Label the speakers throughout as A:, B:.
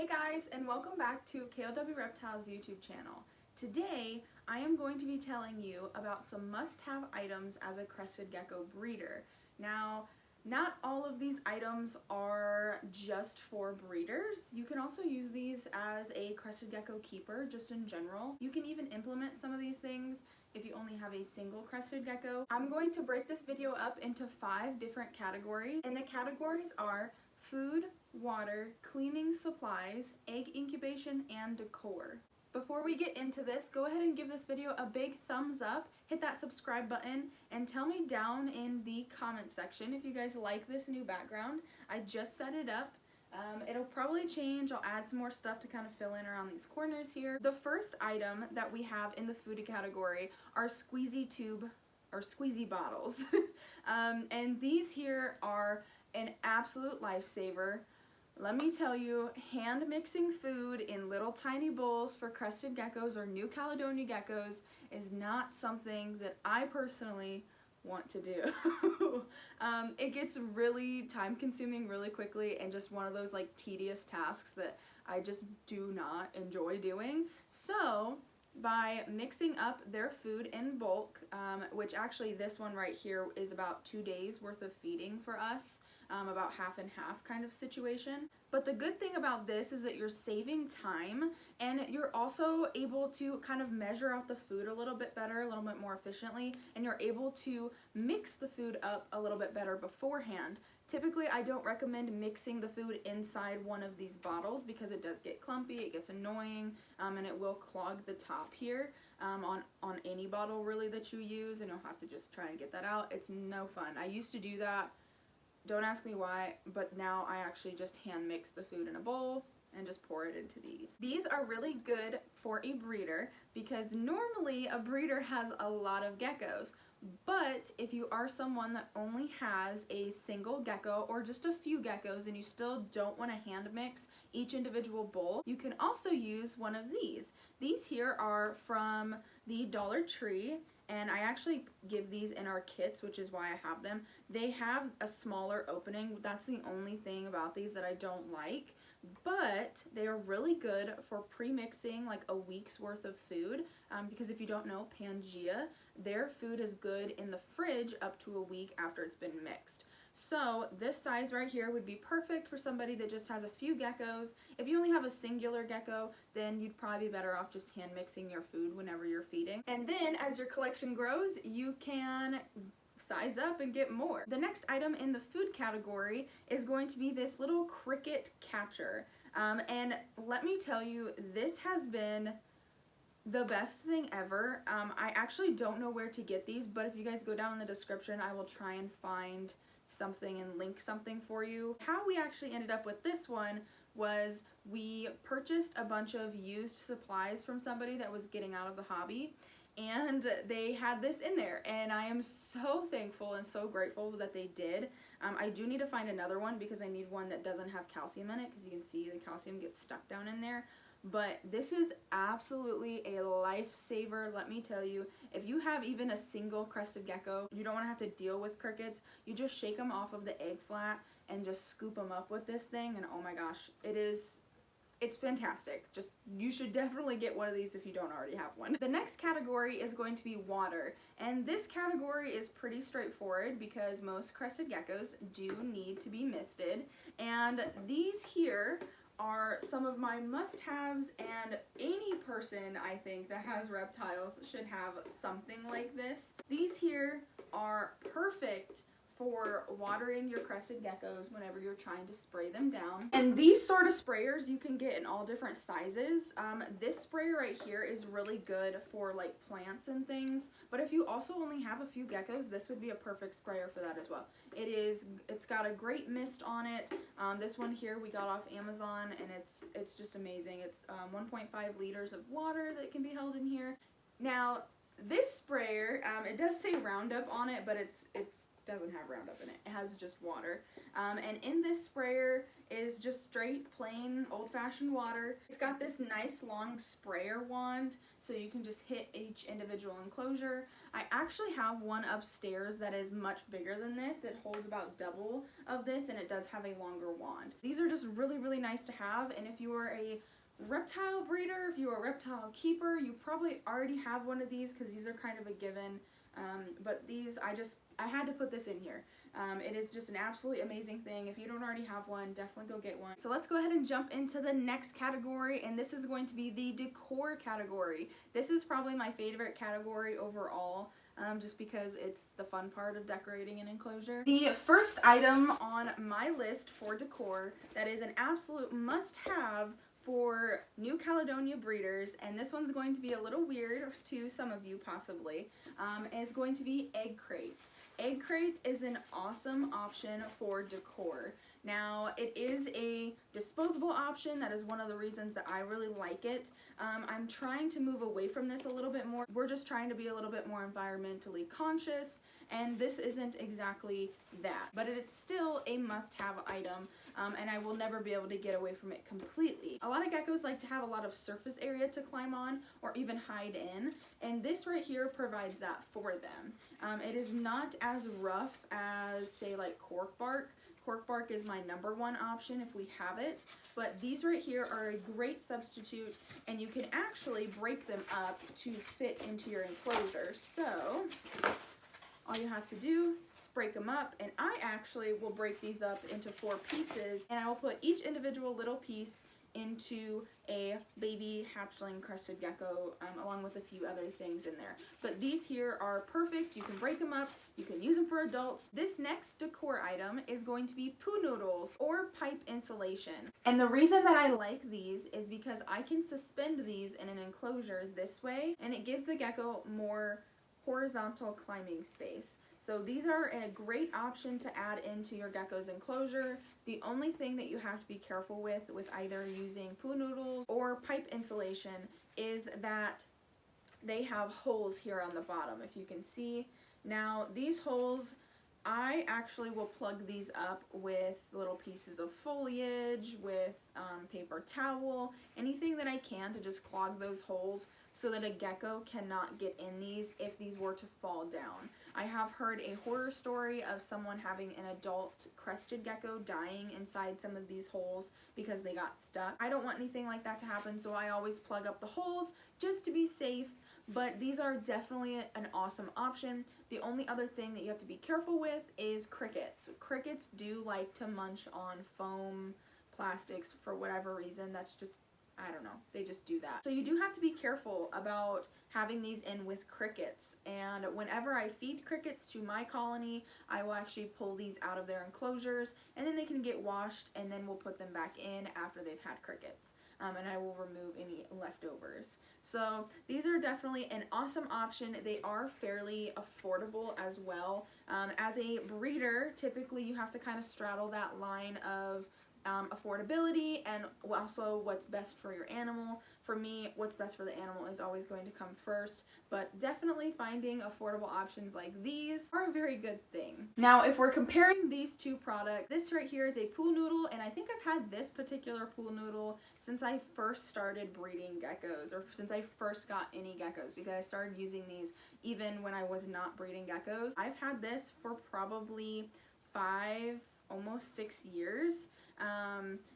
A: Hey guys, and welcome back to KLW Reptiles YouTube channel. Today, I am going to be telling you about some must-have items as a crested gecko breeder. Now, not all of these items are just for breeders. You can also use these as a crested gecko keeper, just in general. You can even implement some of these things if you only have a single crested gecko. I'm going to break this video up into 5 different categories, and the categories are food, water, cleaning supplies, egg incubation, and decor. Before we get into this, go ahead and give this video a big thumbs up, hit that subscribe button, and tell me down in the comment section if you guys like this new background. I just set it up. It'll probably change. I'll add some more stuff to kind of fill in around these corners here. The first item that we have in the food category are Squeezy Bottles. And these here are an absolute lifesaver. Let me tell you, hand mixing food in little tiny bowls for crested geckos or new Caledonia geckos is not something that I personally want to do. It gets really time consuming really quickly and just one of those like tedious tasks that I just do not enjoy doing. So by mixing up their food in bulk, which actually this one right here is about 2 days worth of feeding for us, about half and half kind of situation. But the good thing about this is that you're saving time and you're also able to kind of measure out the food a little bit better, a little bit more efficiently, and you're able to mix the food up a little bit better beforehand. Typically, I don't recommend mixing the food inside one of these bottles because it does get clumpy, it gets annoying, and it will clog the top here on any bottle really that you use, and you'll have to just try and get that out. It's no fun. I used to do that. Don't ask me why, but now I actually just hand mix the food in a bowl and just pour it into these. These are really good for a breeder because normally a breeder has a lot of geckos. But if you are someone that only has a single gecko or just a few geckos and you still don't want to hand mix each individual bowl, you can also use one of these. These here are from the Dollar Tree, and I actually give these in our kits, which is why I have them. They have a smaller opening. That's the only thing about these that I don't like, but they are really good for pre-mixing like a week's worth of food, because if you don't know, Pangea, their food is good in the fridge up to a week after it's been mixed. So this size right here would be perfect for somebody that just has a few geckos. If you only have a singular gecko, then you'd probably be better off just hand mixing your food whenever you're feeding. And then as your collection grows, you can size up and get more. The next item in the food category is going to be this little cricket catcher. And let me tell you, this has been the best thing ever. I actually don't know where to get these, but if you guys go down in the description, I will try and find something and link something for you. How we actually ended up with this one was we purchased a bunch of used supplies from somebody that was getting out of the hobby, and they had this in there, and I am so thankful and so grateful that they did. I do need to find another one because I need one that doesn't have calcium in it, because you can see the calcium gets stuck down in there. But this is absolutely a lifesaver, let me tell you. If you have even a single crested gecko, you don't want to have to deal with crickets. You just shake them off of the egg flat and just scoop them up with this thing, and oh my gosh, it's fantastic. You should definitely get one of these if you don't already have one. The next category is going to be water, and this category is pretty straightforward because most crested geckos do need to be misted, and these here are some of my must-haves, and any person I think that has reptiles should have something like this. These here are perfect for watering your crested geckos whenever you're trying to spray them down. And these sort of sprayers you can get in all different sizes. This sprayer right here is really good for like plants and things, but if you also only have a few geckos, this would be a perfect sprayer for that as well. It's got a great mist on it. This one here we got off Amazon, and it's just amazing. It's 1.5 liters of water that can be held in here. Now this sprayer, it does say Roundup on it, but it's doesn't have Roundup in it. It has just water. And in this sprayer is just straight, plain, old-fashioned water. It's got this nice long sprayer wand, so you can just hit each individual enclosure. I actually have one upstairs that is much bigger than this. It holds about double of this, and it does have a longer wand. These are just really, really nice to have, and if you are a reptile breeder, if you are a reptile keeper, you probably already have one of these because these are kind of a given. But these, I had to put this in here. It is just an absolutely amazing thing. If you don't already have one, definitely go get one. So let's go ahead and jump into the next category, and this is going to be the decor category. This is probably my favorite category overall, just because it's the fun part of decorating an enclosure. The first item on my list for decor that is an absolute must-have for new Caledonia breeders, and this one's going to be a little weird to some of you possibly, is going to be egg crate. Egg crate is an awesome option for decor. Now, it is a disposable option. That is one of the reasons that I really like it. I'm trying to move away from this a little bit more. We're just trying to be a little bit more environmentally conscious, and this isn't exactly that. But it's still a must-have item, and I will never be able to get away from it completely. A lot of geckos like to have a lot of surface area to climb on or even hide in, and this right here provides that for them. It is not as rough as, say, like cork bark. Cork bark is my #1 option if we have it, but these right here are a great substitute, and you can actually break them up to fit into your enclosure. So all you have to do is break them up, and I actually will break these up into 4 pieces, and I will put each individual little piece into a baby hatchling crested gecko, along with a few other things in there. But these here are perfect. You can break them up, you can use them for adults. This next decor item is going to be poo noodles or pipe insulation. And the reason that I like these is because I can suspend these in an enclosure this way, and it gives the gecko more horizontal climbing space. So these are a great option to add into your gecko's enclosure. The only thing that you have to be careful with either using poo noodles or pipe insulation is that they have holes here on the bottom, if you can see. Now these holes, I actually will plug these up with little pieces of foliage, with paper towel, anything that I can to just clog those holes so that a gecko cannot get in these if these were to fall down. I have heard a horror story of someone having an adult crested gecko dying inside some of these holes because they got stuck. I don't want anything like that to happen, so I always plug up the holes just to be safe, but these are definitely an awesome option. The only other thing that you have to be careful with is crickets. Crickets do like to munch on foam, plastics, for whatever reason. That's just, I don't know, they just do that. So you do have to be careful about having these in with crickets, and whenever I feed crickets to my colony, I will actually pull these out of their enclosures, and then they can get washed, and then we'll put them back in after they've had crickets, and I will remove any leftovers. So these are definitely an awesome option. They are fairly affordable as well. As a breeder, typically you have to kind of straddle that line of affordability and also what's best for your animal. For me, what's best for the animal is always going to come first, but definitely finding affordable options like these are a very good thing. Now, if we're comparing these two products, this right here is a pool noodle, and I think I've had this particular pool noodle since I first started breeding geckos, or since I first got any geckos, because I started using these even when I was not breeding geckos. I've had this for probably 5, almost 6 years.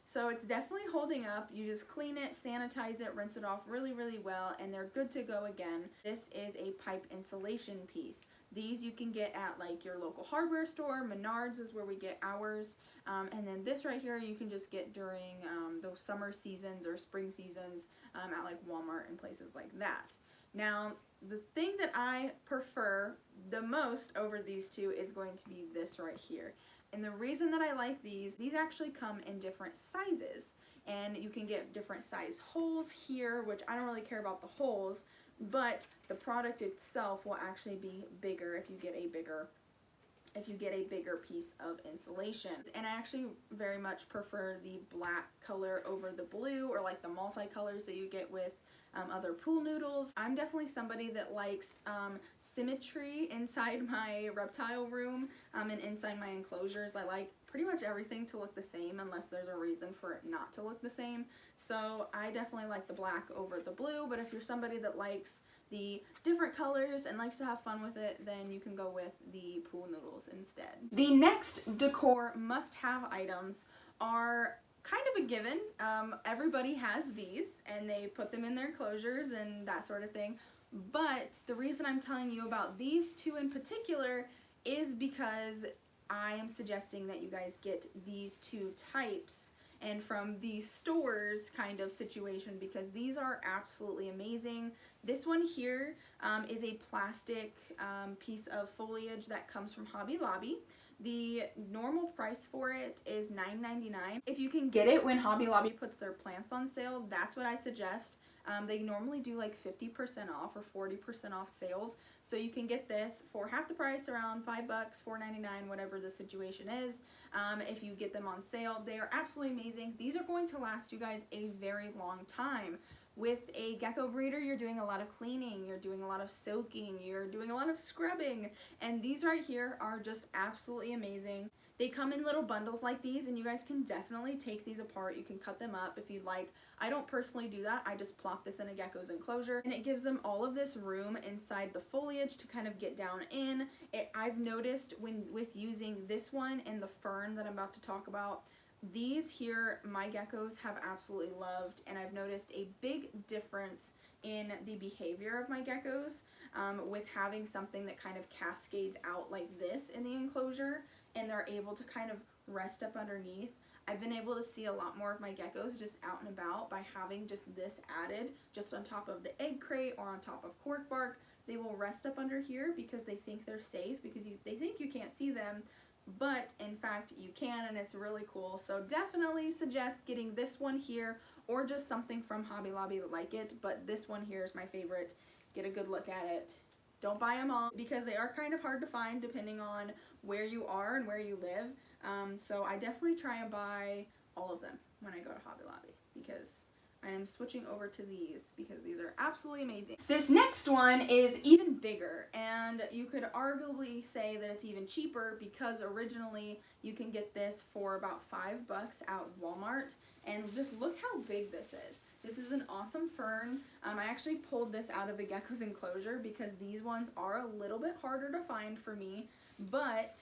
A: So it's definitely holding up. You just clean it, sanitize it, rinse it off really, really well, and they're good to go again. This is a pipe insulation piece. These you can get at like your local hardware store. Menards is where we get ours. And then this right here you can just get during those summer seasons or spring seasons at like Walmart and places like that. Now, the thing that I prefer the most over these two is going to be this right here. And the reason that I like these actually come in different sizes. And you can get different size holes here, which I don't really care about the holes, but the product itself will actually be bigger if you get a bigger if you get a bigger piece of insulation. And I actually very much prefer the black color over the blue, or like the multicolors that you get with other pool noodles. I'm definitely somebody that likes symmetry inside my reptile room and inside my enclosures. I like pretty much everything to look the same unless there's a reason for it not to look the same. So I definitely like the black over the blue, but if you're somebody that likes the different colors and likes to have fun with it, then you can go with the pool noodles instead. The next decor must-have items are kind of a given. Everybody has these and they put them in their enclosures and that sort of thing. But the reason I'm telling you about these two in particular is because I am suggesting that you guys get these two types and from these stores kind of situation, because these are absolutely amazing. This one here is a plastic piece of foliage that comes from Hobby Lobby. The normal price for it is $9.99. If you can get it when Hobby Lobby puts their plants on sale, that's what I suggest. They normally do like 50% off or 40% off sales, so you can get this for half the price, around $5, $4.99, whatever the situation is. If you get them on sale, they are absolutely amazing. These are going to last you guys a very long time. With a gecko breeder, you're doing a lot of cleaning, you're doing a lot of soaking, you're doing a lot of scrubbing, and these right here are just absolutely amazing. They come in little bundles like these, and you guys can definitely take these apart. You can cut them up if you'd like. I don't personally do that. I just plop this in a gecko's enclosure, and it gives them all of this room inside the foliage to kind of get down in. I've noticed with using this one and the fern that I'm about to talk about, these here my geckos have absolutely loved, and I've noticed a big difference in the behavior of my geckos with having something that kind of cascades out like this in the enclosure, and they're able to kind of rest up underneath. I've been able to see a lot more of my geckos just out and about by having just this added just on top of the egg crate or on top of Corkwork. They will rest up under here because they think they're safe, because they think you can't see them, but in fact you can, and it's really cool. So definitely suggest getting this one here or just something from Hobby Lobby like it, but this one here is my favorite. Get a good look at it. Don't buy them all because they are kind of hard to find depending on where you are and where you live. So I definitely try and buy all of them when I go to Hobby Lobby, because I am switching over to these because these are absolutely amazing. This next one is even bigger, and you could arguably say that it's even cheaper because originally you can get this for about $5 at Walmart, and just look how big this is. This is an awesome fern. I actually pulled this out of a gecko's enclosure because these ones are a little bit harder to find for me, but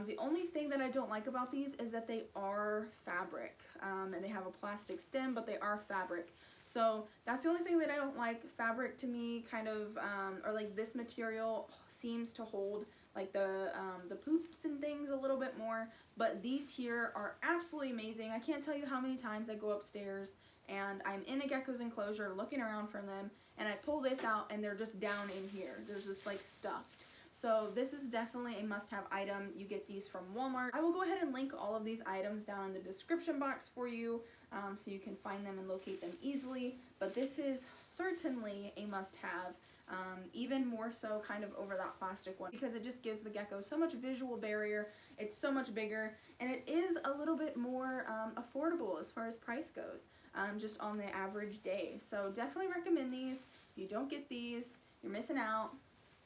A: the only thing that I don't like about these is that they are fabric, and they have a plastic stem, but they are fabric. So that's the only thing that I don't like. Fabric to me kind of, or like this material seems to hold like the poops and things a little bit more, but these here are absolutely amazing. I can't tell you how many times I go upstairs and I'm in a gecko's enclosure looking around for them, and I pull this out and they're just down in here. They're just like stuffed. So this is definitely a must-have item. You get these from Walmart. I will go ahead and link all of these items down in the description box for you, so you can find them and locate them easily. But this is certainly a must-have, even more so kind of over that plastic one, because it just gives the gecko so much visual barrier. It's so much bigger, and it is a little bit more affordable as far as price goes, just on the average day. So definitely recommend these. If you don't get these, you're missing out.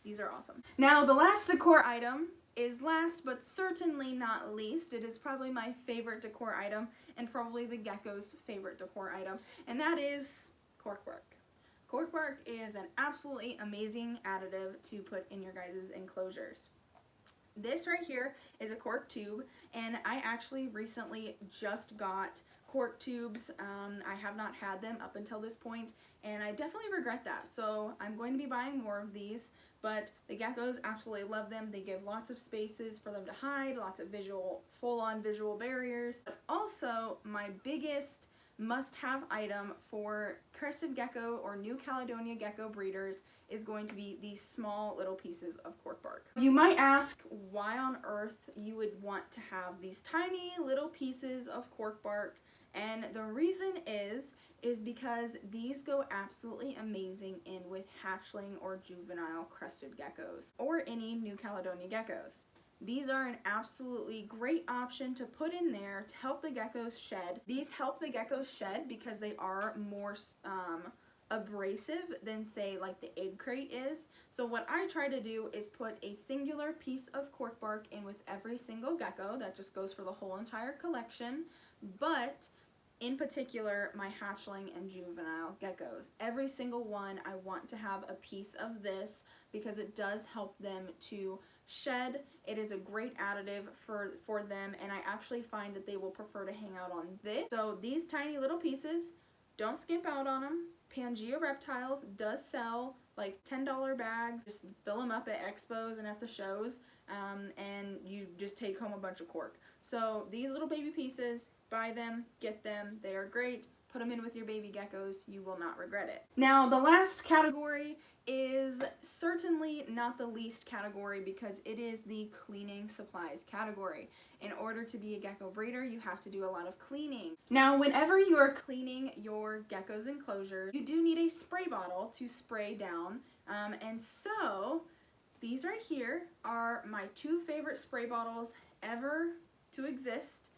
A: These are awesome. Now the last decor item is last but certainly not least. It is probably my favorite decor item and probably the gecko's favorite decor item, and that is Corkwork. Corkwork is an absolutely amazing additive to put in your guys' enclosures. This right here is a cork tube, and I actually recently just got cork tubes. I have not had them up until this point, and I definitely regret that. So I'm going to be buying more of these, but the geckos absolutely love them. They give lots of spaces for them to hide, lots of visual, full-on visual barriers. But also, my biggest must-have item for Crested Gecko or new Caledonia Gecko breeders is going to be these small little pieces of Corkwork. You might ask why on earth you would want to have these tiny little pieces of Corkwork, and the reason is because these go absolutely amazing in with hatchling or juvenile Crested Geckos or any new Caledonia Geckos. these are an absolutely great option to put in there to help the geckos shed. These help the geckos shed because they are more abrasive than, say, like the egg crate is. So what I try to do is put a singular piece of cork bark in with every single gecko. That just goes for the whole entire collection, but in particular my hatchling and juvenile geckos. Every single one I want to have a piece of this because it does help them to shed. It is a great additive for them, and I actually find that they will prefer to hang out on this. So these tiny little pieces, don't skimp out on them. Pangea Reptiles does sell like $10 bags. Just fill them up at expos and at the shows, and you just take home a bunch of cork. So these little baby pieces, buy them, get them, they are great. Put them in with your baby geckos, you will not regret it. Now the last category is certainly not the least category because it is the cleaning supplies category. In order to be a gecko breeder, you have to do a lot of cleaning. Now whenever you are cleaning your gecko's enclosure, you do need a spray bottle to spray down, and so these right here are my two favorite spray bottles ever to exist.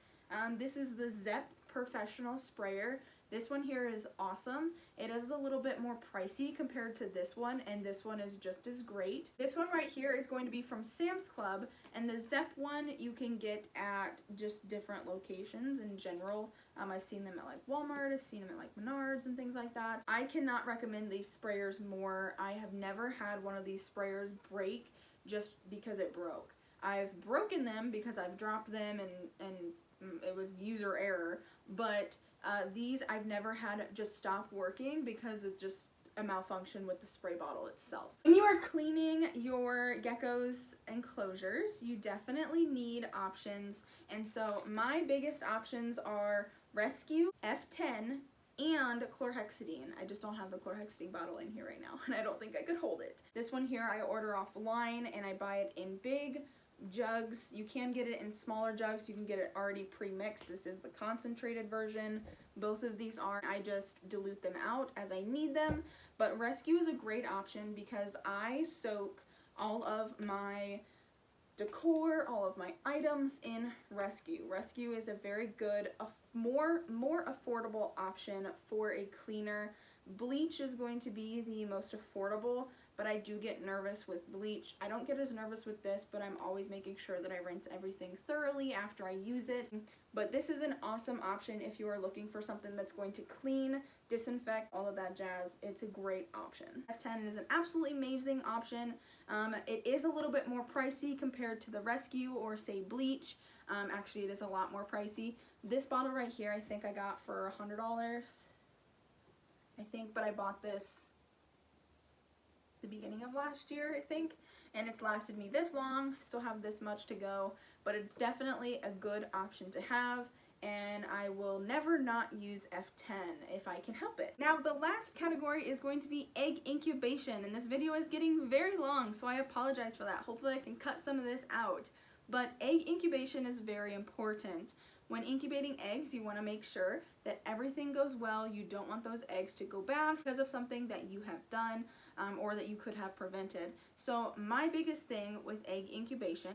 A: This is the Zepp Professional Sprayer. This one here is awesome. It is a little bit more pricey compared to this one, and this one is just as great. This one right here is going to be from Sam's Club, and the Zepp one you can get at just different locations in general. I've seen them at like Walmart, I've seen them at like Menards and things like that. I cannot recommend these sprayers more. I have never had one of these sprayers break just because it broke. I've broken them because I've dropped them and it was user error, but these I've never had just stop working because it's just a malfunction with the spray bottle itself. When you are cleaning your gecko's enclosures, you definitely need options, and so my biggest options are Rescue, F10, and chlorhexidine. I just don't have the chlorhexidine bottle in here right now, and I don't think I could hold it. This one here I order offline, and I buy it in big jugs. You can get it in smaller jugs. You can get it already pre-mixed. This is the concentrated version. Both of these are. I just dilute them out as I need them, but Rescue is a great option because I soak all of my decor, all of my items in Rescue. Rescue is a very good, more affordable option for a cleaner. Bleach is going to be the most affordable, but I do get nervous with bleach. I don't get as nervous with this, but I'm always making sure that I rinse everything thoroughly after I use it. But this is an awesome option if you are looking for something that's going to clean, disinfect, all of that jazz. It's a great option. F10 is an absolutely amazing option. It is a little bit more pricey compared to the Rescue or say bleach. Actually, it is a lot more pricey. This bottle right here, I think I got for $100. I think, but I bought this the beginning of last year, I think, and it's lasted me this long. Still have this much to go, but it's definitely a good option to have, and I will never not use F10 if I can help it. Now the last category is going to be egg incubation, and this video is getting very long, so I apologize for that. Hopefully I can cut some of this out, but egg incubation is very important. When incubating eggs, you want to make sure that everything goes well. You don't want those eggs to go bad because of something that you have done or that you could have prevented. So my biggest thing with egg incubation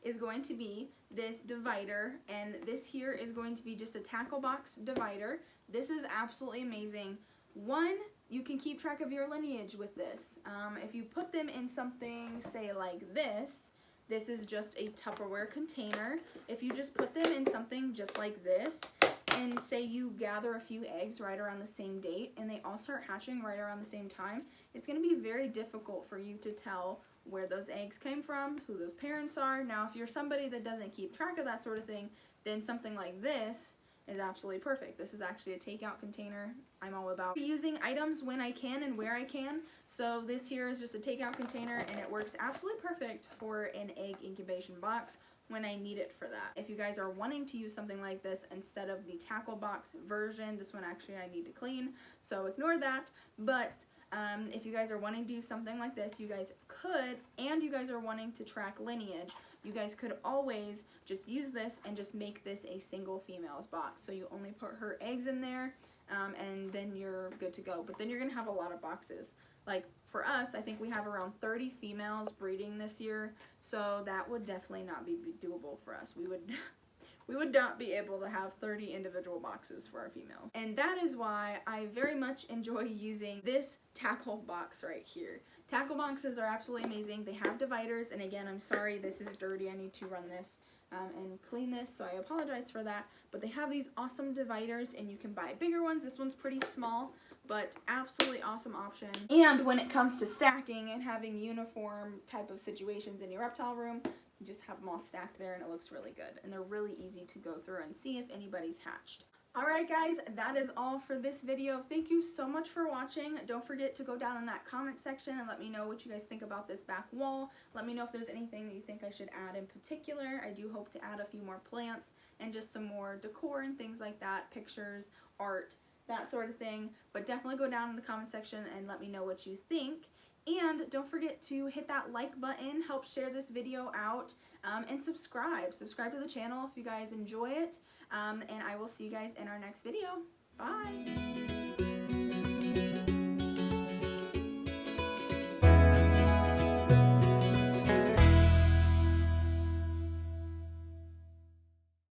A: is going to be this divider, and this here is going to be just a tackle box divider. This is absolutely amazing. One, you can keep track of your lineage with this. If you put them in something, say like this is just a Tupperware container. If you just put them in something just like this, and say you gather a few eggs right around the same date, and they all start hatching right around the same time, it's going to be very difficult for you to tell where those eggs came from, who those parents are. Now, if you're somebody that doesn't keep track of that sort of thing, then something like this is absolutely perfect. This is actually a takeout container. I'm all about using items when I can and where I can. So this here is just a takeout container, and it works absolutely perfect for an egg incubation box when I need it for that. If you guys are wanting to use something like this instead of the tackle box version, this one actually I need to clean, so ignore that. But if you guys are wanting to do something like this, you guys could, and you guys are wanting to track lineage, you guys could always just use this and just make this a single female's box. So you only put her eggs in there, and then you're good to go. But then you're gonna have a lot of boxes. Like for us, I think we have around 30 females breeding this year, so that would definitely not be doable for us. We would not be able to have 30 individual boxes for our females. And that is why I very much enjoy using this tackle box right here. Tackle boxes are absolutely amazing. They have dividers, and again, I'm sorry, this is dirty. I need to run this and clean this, so I apologize for that. But they have these awesome dividers, and you can buy bigger ones. This one's pretty small, but absolutely awesome option. And when it comes to stacking and having uniform type of situations in your reptile room, you just have them all stacked there and it looks really good. And they're really easy to go through and see if anybody's hatched. Alright guys, that is all for this video. Thank you so much for watching. Don't forget to go down in that comment section and let me know what you guys think about this back wall. Let me know if there's anything that you think I should add in particular. I do hope to add a few more plants and just some more decor and things like that, pictures, art, that sort of thing. But definitely go down in the comment section and let me know what you think. And don't forget to hit that like button, help share this video out, and subscribe. Subscribe to the channel if you guys enjoy it, and I will see you guys in our next video. Bye!